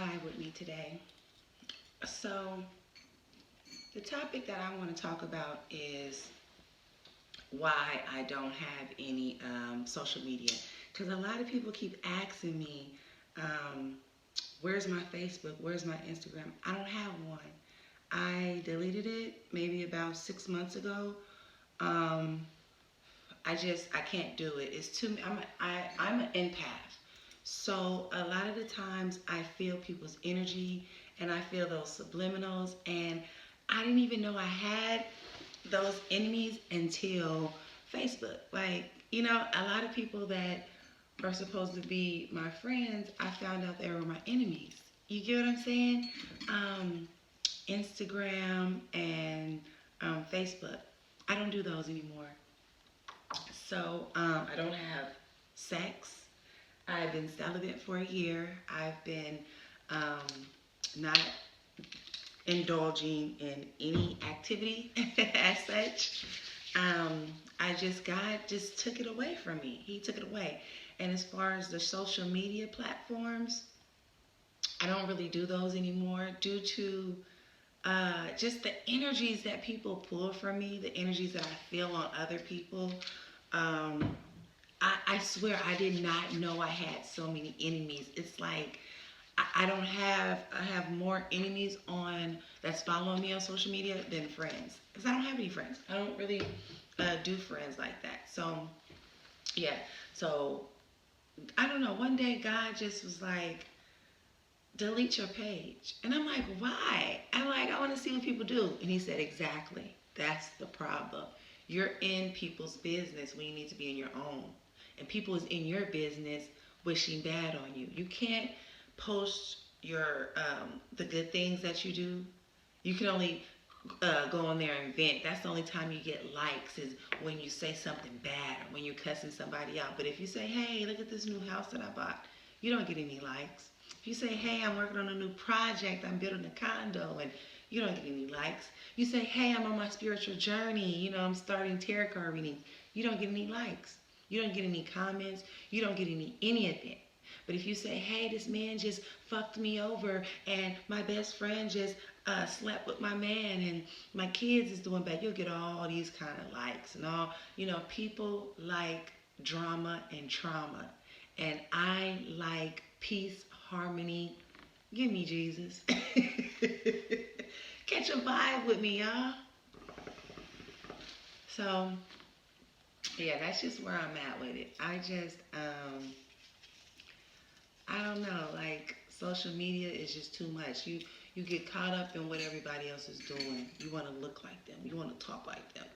vibe with me today. So, the topic that I want to talk about is why I don't have any social media. Because a lot of people keep asking me, um, where's my Facebook? Where's my Instagram? I don't have one. I deleted it maybe about 6 months ago. Um, I can't do it. It's too. I'm an empath. So a lot of the times I feel people's energy and I feel those subliminals, and I didn't even know I had those enemies until Facebook. Like, a lot of people that are supposed to be my friends, I found out they were my enemies. You get what I'm saying? Um, Instagram and Facebook. I don't do those anymore. So I don't have sex. I've been celibate for a year. I've been um, not indulging in any activity as such. Um, God just took it away from me. He took it away. And as far as the social media platforms, I don't really do those anymore due to just the energies that people pull from me, the energies that I feel on other people. Um, I swear I did not know I had so many enemies. It's like I have more enemies on that's following me on social media than friends. Because I don't have any friends. I don't really do friends like that. So yeah. So I don't know. One day God just was like, delete your page. And I'm like, why? I want to see what people do. And he said, exactly. That's the problem. You're in people's business when you need to be in your own. And people is in your business wishing bad on you. You can't post your the good things that you do. You can only go on there and vent. That's the only time you get likes is when you say something bad or when you're cussing somebody out. But if you say, hey, look at this new house that I bought, you don't get any likes. If you say, hey, I'm working on a new project, I'm building a condo, and you don't get any likes. You say, hey, I'm on my spiritual journey, I'm starting tarot card reading, you don't get any likes. You don't get any comments. You don't get any of it. But if you say, hey, this man just fucked me over and my best friend just slept with my man and my kids is doing bad, you'll get all these kind of likes and all. People like drama and trauma. And I like peace, harmony. Give me Jesus. Catch a vibe with me, y'all. So, yeah, that's just where I'm at with it. I don't know, like social media is just too much. You get caught up in what everybody else is doing. You want to look like them. You want to talk like them.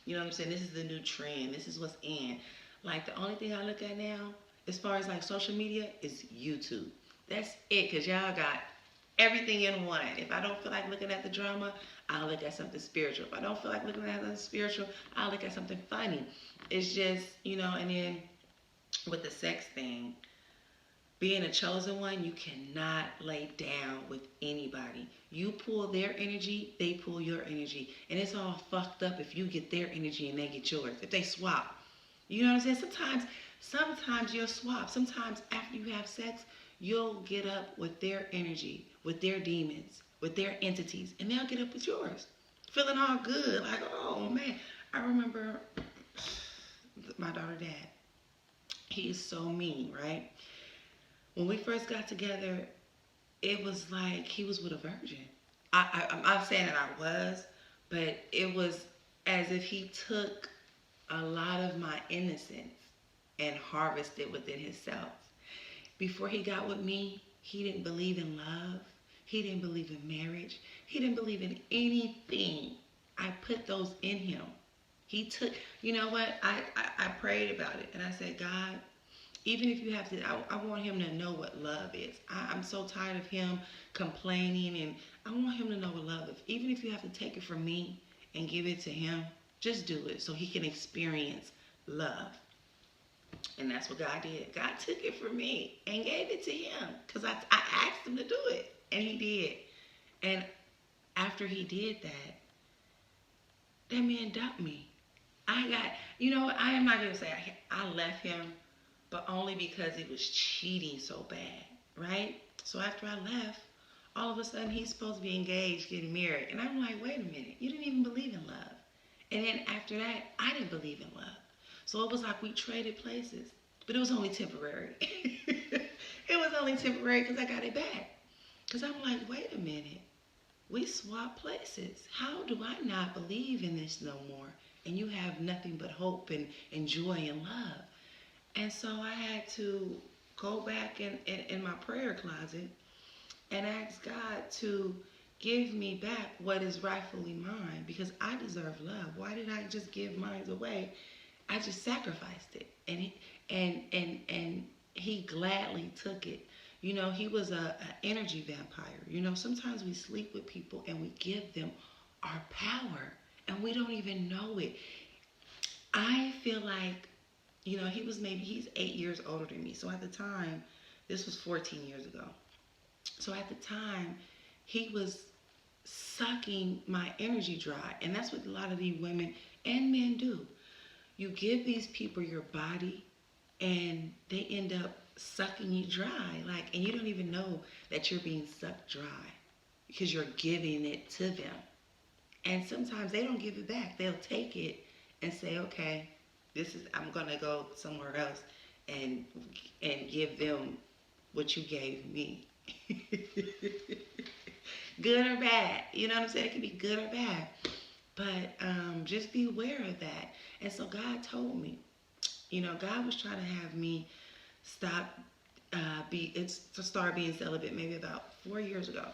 You know what I'm saying? This is the new trend. This is what's in. Like the only thing I look at now, as far as like social media, is YouTube. That's it, cause y'all got everything in one. If I don't feel like looking at the drama, I'll look at something spiritual. If I don't feel like looking at something spiritual, I'll look at something funny. It's just, and then with the sex thing, being a chosen one, you cannot lay down with anybody. You pull their energy, they pull your energy. And it's all fucked up if you get their energy and they get yours. If they swap. You know what I'm saying? Sometimes you'll swap. Sometimes after you have sex, you'll get up with their energy, with their demons, with their entities, and they'll get up with yours. Feeling all good. Like, oh man. I remember my daughter dad. He is so mean, right? When we first got together, it was like he was with a virgin. I'm not saying that I was, but it was as if he took a lot of my innocence and harvested within himself. Before he got with me, he didn't believe in love. He didn't believe in marriage. He didn't believe in anything. I put those in him. He took, you know what? I prayed about it and I said, God, even if you have to, I want him to know what love is. I'm so tired of him complaining, and I want him to know what love is. Even if you have to take it from me and give it to him, just do it so he can experience love. And that's what God did. God took it from me and gave it to him because I asked him to do it, and he did. And after he did that, that man dumped me. I am not going to say I left him, but only because it was cheating so bad, right? So after I left, all of a sudden he's supposed to be engaged, getting married. And I'm like, wait a minute, you didn't even believe in love. And then after that, I didn't believe in love. So it was like we traded places. But it was only temporary. It was only temporary because I got it back. Because I'm like, wait a minute. We swapped places. How do I not believe in this no more? And you have nothing but hope and joy and love. And so I had to go back in my prayer closet and ask God to give me back what is rightfully mine, because I deserve love. Why did I just give mine away? I just sacrificed it, and he gladly took it. You know, he was a energy vampire. You know, sometimes we sleep with people and we give them our power and we don't even know it. I feel like, you know, he's 8 years older than me. So at the time, this was 14 years ago. So at the time, he was sucking my energy dry. And that's what a lot of these women and men do. You give these people your body and they end up sucking you dry. And you don't even know that you're being sucked dry because you're giving it to them. And sometimes they don't give it back. They'll take it and say, okay, I'm gonna go somewhere else and give them what you gave me. Good or bad, you know what I'm saying? It can be good or bad, but just be aware of that. And so God told me, you know, God was trying to have me start being celibate maybe about 4 years ago,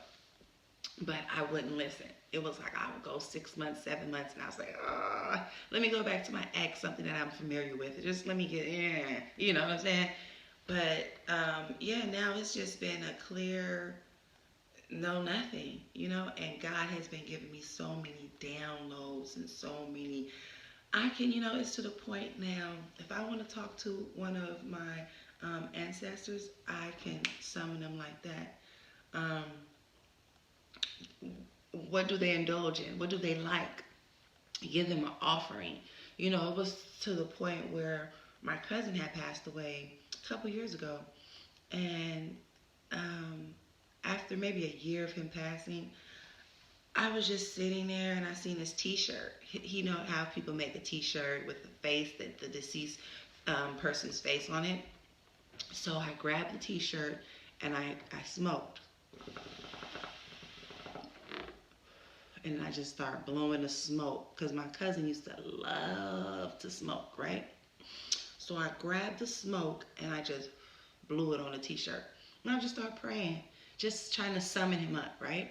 but I wouldn't listen. It was like I would go 6 months, 7 months, and I was like, oh, let me go back to my ex, something that I'm familiar with. Just let me get in, you know what I'm saying? But yeah, now it's just been a clear no nothing, you know, and God has been giving me so many downloads and so many, you know, it's to the point now, if I want to talk to one of my ancestors, I can summon them like that. What do they indulge in? What do they like? Give them an offering. You know, it was to the point where my cousin had passed away a couple years ago, and after maybe a year of him passing, I was just sitting there and I seen this t-shirt. You know how people make a t-shirt with the face, the deceased person's face on it. So I grabbed the t-shirt and I smoked. And I just started blowing the smoke because my cousin used to love to smoke, right? So I grabbed the smoke and I just blew it on the t-shirt. And I just started praying, just trying to summon him up, right?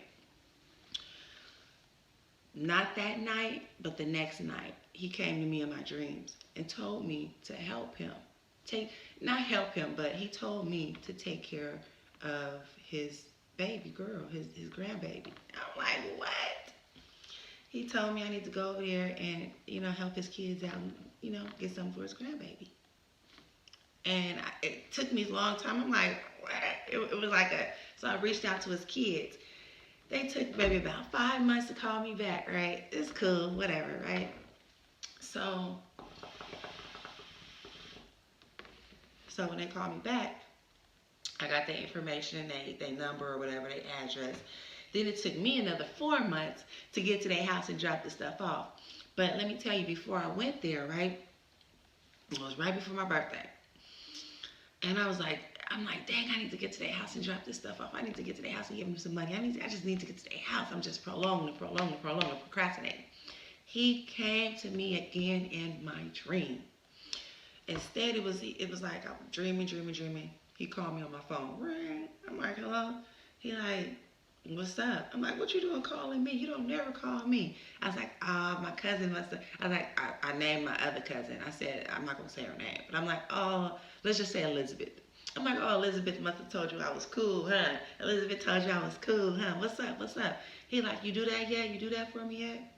Not that night, but the next night, he came to me in my dreams and told me to help him. Not help him, but he told me to take care of his baby girl, his grandbaby. I'm like, what? He told me I need to go over there and, you know, help his kids out and, you know, get something for his grandbaby. And it took me a long time. I'm like, what? It was like so I reached out to his kids. They took maybe about 5 months to call me back, right? It's cool, whatever, right? So when they called me back, I got their information, their number or whatever, their address. Then it took me another 4 months to get to their house and drop the stuff off. But let me tell you, before I went there, right? It was right before my birthday. And I'm like, dang, I need to get to their house and drop this stuff off. I need to get to their house and give them some money. I just need to get to their house. I'm just prolonging, procrastinating. He came to me again in my dream. Instead, it was like I was dreaming. He called me on my phone. Ring. I'm like, hello? He like, what's up? I'm like, what you doing calling me? You don't never call me. I was like, my cousin must have. I was like, I named my other cousin. I said, I'm not going to say her name. But I'm like, oh, let's just say Elizabeth. I'm like, oh, Elizabeth must have told you I was cool, huh? Elizabeth told you I was cool, huh? What's up? He like, you do that yet? You do that for me yet?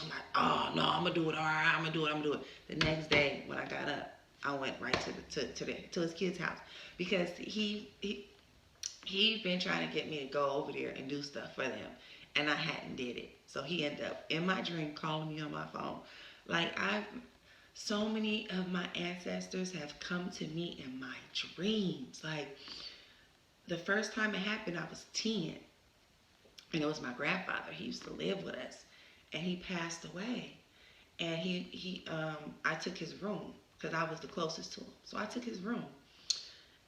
I'm like, oh, no, I'm going to do it. All right, I'm going to do it. The next day when I got up, I went right to his kid's house because he been trying to get me to go over there and do stuff for them, and I hadn't did it. So he ended up in my dream calling me on my phone. So many of my ancestors have come to me in my dreams. Like, The first time it happened, I was 10. And it was my grandfather. He used to live with us. And he passed away. And I took his room because I was the closest to him. So I took his room.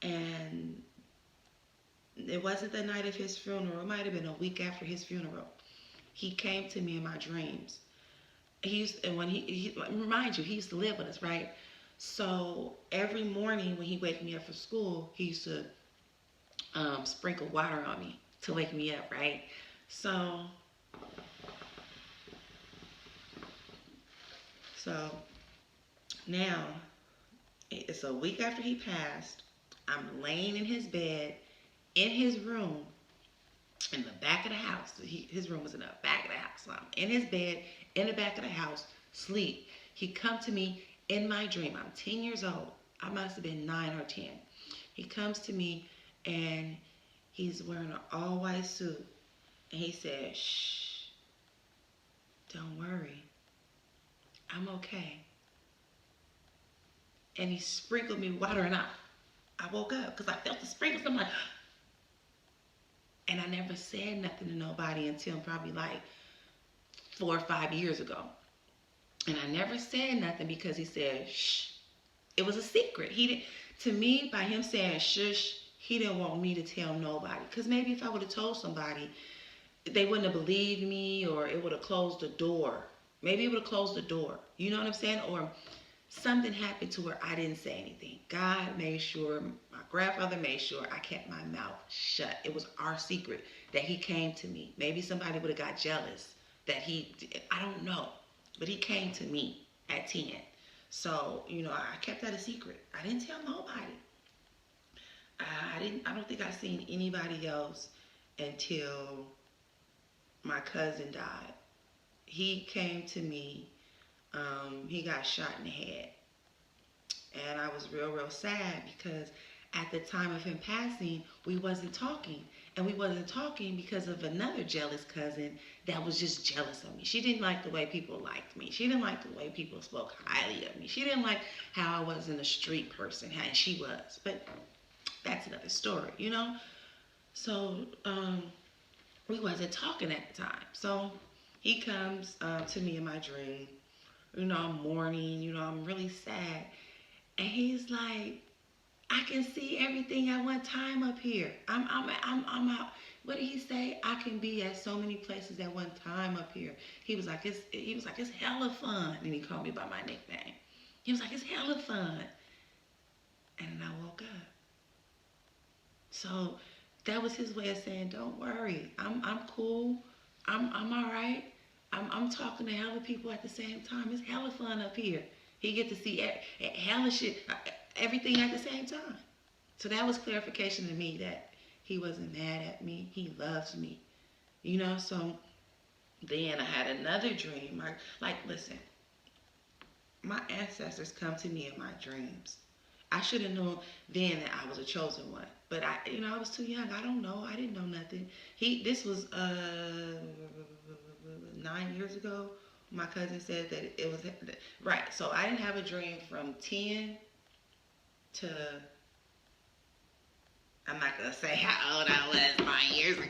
And it wasn't the night of his funeral. It might have been a week after his funeral. He came to me in my dreams. And when he remind you, he used to live with us, right? So every morning when he wake me up for school, he used to sprinkle water on me to wake me up, right? So now it's a week after he passed. I'm laying in his bed in his room in the back of the house. His room was in the back of the house. So I'm in his bed in the back of the house, sleep. He come to me in my dream. I'm 10 years old. I must have been 9 or 10. He comes to me and he's wearing an all-white suit. And he said, shh, don't worry. I'm okay. And he sprinkled me water and I woke up because I felt the sprinkles. I'm like, and I never said nothing to nobody until probably like 4 or 5 years ago. And I never said nothing because he said, shh. It was a secret. He didn't, to me, by him saying shush, he didn't want me to tell nobody. Because maybe if I would have told somebody, they wouldn't have believed me, or it would have closed the door. Maybe it would have closed the door. You know what I'm saying? Or something happened to where I didn't say anything. God made sure, my grandfather made sure I kept my mouth shut. It was our secret that he came to me. Maybe somebody would have got jealous that I don't know. But he came to me at 10. So, I kept that a secret. I didn't tell nobody. I don't think I seen anybody else until my cousin died. He came to me. He got shot in the head. And I was real, real sad because at the time of him passing, we wasn't talking. And we wasn't talking because of another jealous cousin that was just jealous of me. She didn't like the way people liked me. She didn't like the way people spoke highly of me. She didn't like how I wasn't a street person, and she was. But that's another story, So we wasn't talking at the time. So he comes to me in my dream. I'm mourning. I'm really sad. And he's like, I can see everything at one time up here. I'm out. What did he say? I can be at so many places at one time up here. He was like, it's hella fun. And he called me by my nickname. He was like, it's hella fun. And then I woke up. So that was his way of saying, don't worry. I'm cool. I'm all right. I'm talking to hella people at the same time. It's hella fun up here. He get to see hella shit, everything at the same time. So that was clarification to me that he wasn't mad at me. He loves me. So then I had another dream. Listen, my ancestors come to me in my dreams. I should have known then that I was a chosen one. But I was too young. I don't know. I didn't know nothing. This was 9 years ago. My cousin said that it was right. So I didn't have a dream from 10 to, I'm not going to say how old I was 9 years ago.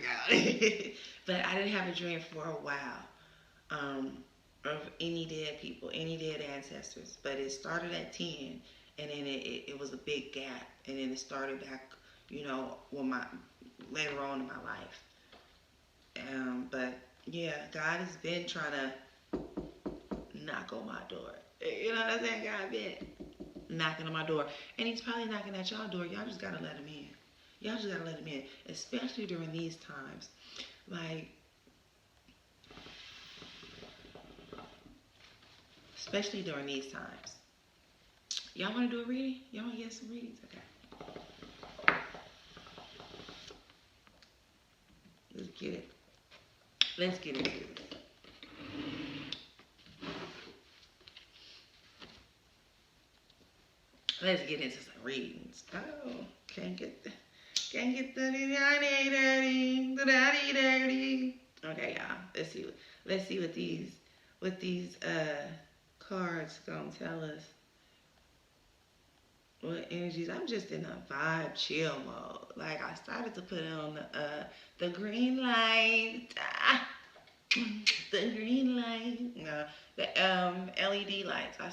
But I didn't have a dream for a while of any dead people, any dead ancestors. But it started at 10, and then it was a big gap. And then it started back, later on in my life. But yeah, God has been trying to knock on my door. You know what I'm saying? God been knocking on my door. And he's probably knocking at y'all door. Y'all just gotta let him in. Y'all just gotta let him in. Especially during these times. Especially during these times. Y'all wanna do a reading? Y'all wanna get some readings? Okay. Let's get it. Let's get into it. Let's get into some readings. Oh, can't get the dirty. Okay, y'all. Let's see what these cards gonna tell us. what energies? I'm just in a vibe chill mode. Like I started to put on the green light. The green light. No, the LED lights. I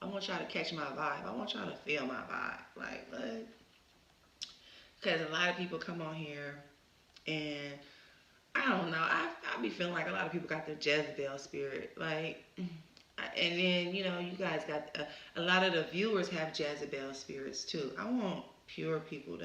want y'all to catch my vibe. I want y'all to feel my vibe. Like what? Because a lot of people come on here and I don't know. I be feeling like a lot of people got their Jezebel spirit. Like, and then you guys got a lot of the viewers have Jezebel spirits too. I want pure people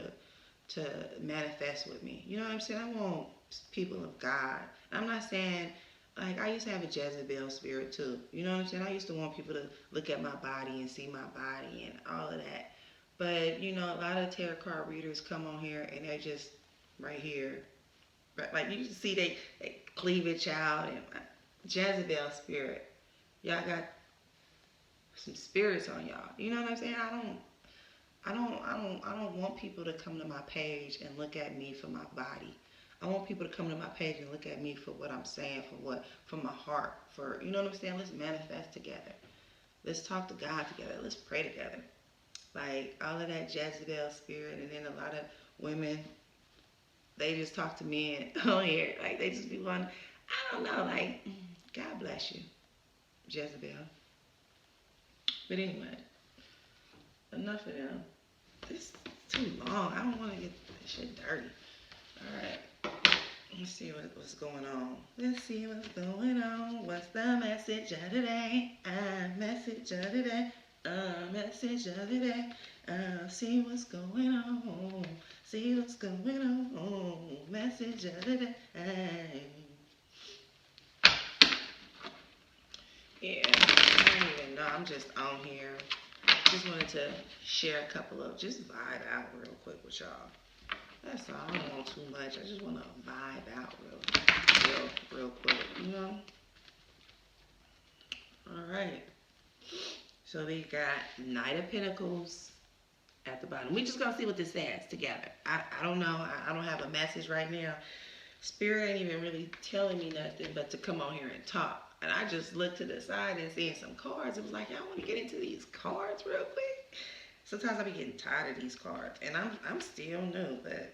to manifest with me. You know what I'm saying? I want people of God. I'm not saying like I used to have a Jezebel spirit too. You know what I'm saying? I used to want people to look at my body and see my body and all of that. But a lot of tarot card readers come on here and they're just right here. Like you can see they cleavage out and Jezebel spirit. Y'all got some spirits on y'all. You know what I'm saying? I don't want people to come to my page and look at me for my body. I want people to come to my page and look at me for what I'm saying, for my heart, for you know what I'm saying? Let's manifest together. Let's talk to God together. Let's pray together. Like all of that Jezebel spirit, and then a lot of women, they just talk to men on here. Like they just be one. I don't know. Like God bless you, Jezebel. But anyway, enough of them. This is too long. I don't want to get this shit dirty. All right. Let's see what's going on. Let's see what's going on. What's the message of the day? Message of the day. Message of the day. See what's going on. See what's going on. Message of the day. Yeah, I don't even know. I'm just on here. Just wanted to share a couple of, just vibe out real quick with y'all. That's all. I don't want too much. I just want to vibe out real quick, All right. So we got Knight of Pentacles at the bottom. We just gonna see what this says together. I don't know. I don't have a message right now. Spirit ain't even really telling me nothing but to come on here and talk. And I just looked to the side and seeing some cards. It was like, y'all want to get into these cards real quick? Sometimes I be getting tired of these cards, and I'm still new, but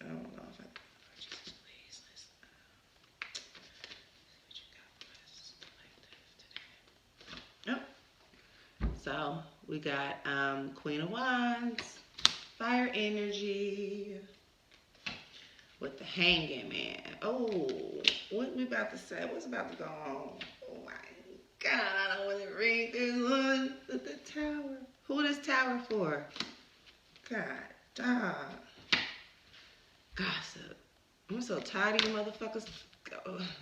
I don't know if I. Jesus, please, let's see what you got for us today. Oh, so we got Queen of Wands, fire energy, with the Hanging Man. Oh, what we about to say? What's about to go on? Oh my God, I don't want to read this one. The Tower. Who this Tower for? God, dog. Gossip. I'm so tired of you motherfuckers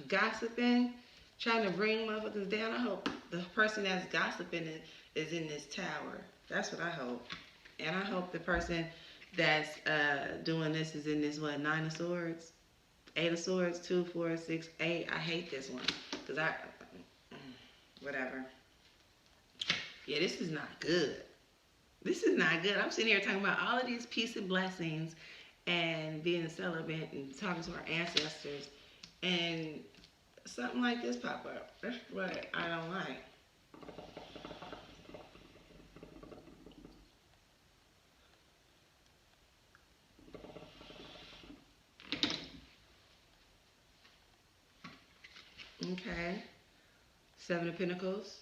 gossiping, trying to bring motherfuckers down. I hope the person that's gossiping is in this tower. That's what I hope. And I hope the person that's doing this is in this, what, 9 of Swords? 8 of Swords, 2, 4, 6, 8. I hate this one. Because whatever. Yeah, this is not good. This is not good. I'm sitting here talking about all of these peace and blessings and being celibate and talking to our ancestors. And something like this pop up. That's what I don't like. Okay. 7 of Pentacles.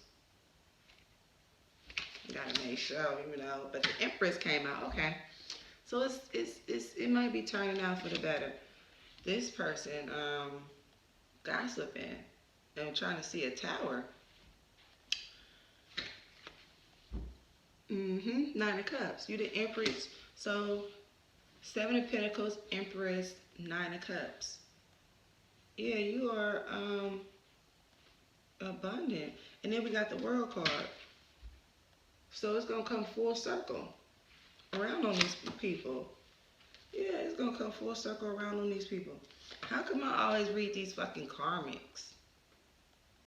Gotta make sure, but the Empress came out. Okay. So it might be turning out for the better. This person gossiping and trying to see a tower. 9 of Cups. You the Empress. So 7 of Pentacles, Empress, 9 of Cups. Yeah, you are abundant. And then we got the World card. So it's going to come full circle around on these people. Yeah, it's going to come full circle around on these people. How come I always read these fucking karmics?